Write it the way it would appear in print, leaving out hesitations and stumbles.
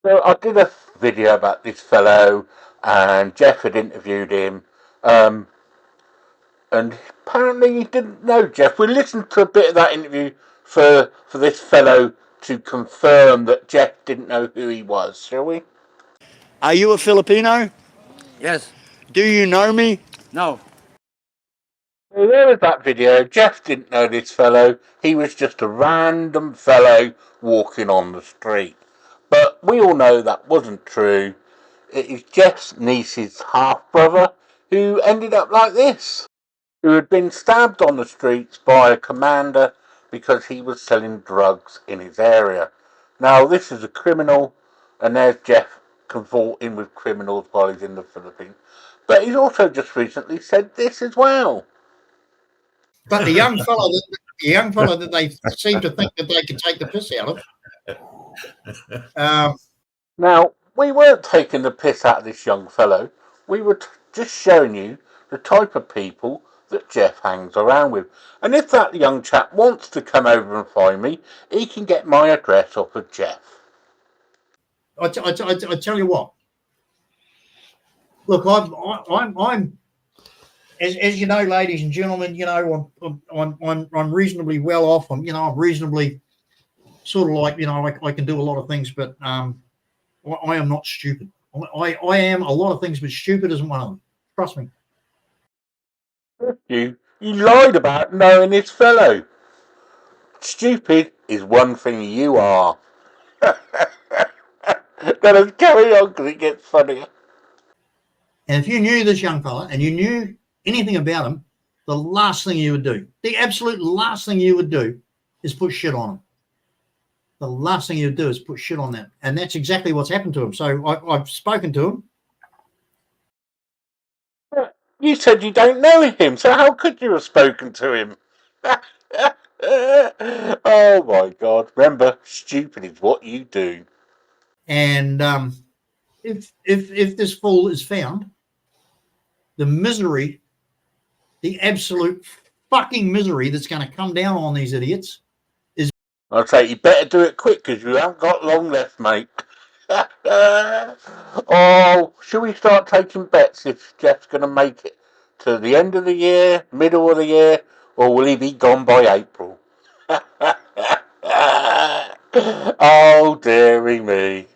So I did a video about this fellow, and Jeff had interviewed him, and apparently he didn't know Jeff. We listened to a bit of that interview for this fellow to confirm that Jeff didn't know who he was, shall we? Are you a Filipino? Yes. Do you know me? No. So there was that video. Jeff didn't know this fellow. He was just a random fellow walking on the street. But we all know that wasn't true. It is Jeff's niece's half-brother who ended up like this, who had been stabbed on the streets by a commander because he was selling drugs in his area. Now, this is a criminal, and there's Jeff cavorting with criminals while he's in the Philippines. But he's also just recently said this as well. But the young fellow that they seem to think that they can take the piss out of. Now, we weren't taking the piss out of this young fellow. We were just showing you the type of people that Jeff hangs around with. And if that young chap wants to come over and find me, he can get my address off of Jeff. I tell you what. Look, I'm as you know, ladies and gentlemen, you know, I'm reasonably well off. I'm reasonably sort of like, I can do a lot of things, but I am not stupid. I am a lot of things, but stupid isn't one of them. Trust me. You lied about knowing this fellow. Stupid is one thing you are. Let us carry on because it gets funnier. And if you knew this young fella and you knew anything about him, the last thing you would do, the absolute last thing you would do is put shit on him. The last thing you'd do is put shit on that. And that's exactly what's happened to him. So I've spoken to him. You said you don't know him, so how could you have spoken to him? Oh my God. Remember, stupid is what you do. And if this fool is found, the misery, the absolute fucking misery that's going to come down on these idiots is... I'd say you better do it quick because you haven't got long left, mate. Oh, should we start taking bets if Jeff's going to make it to the end of the year, middle of the year, or will he be gone by April? Oh, dearie me.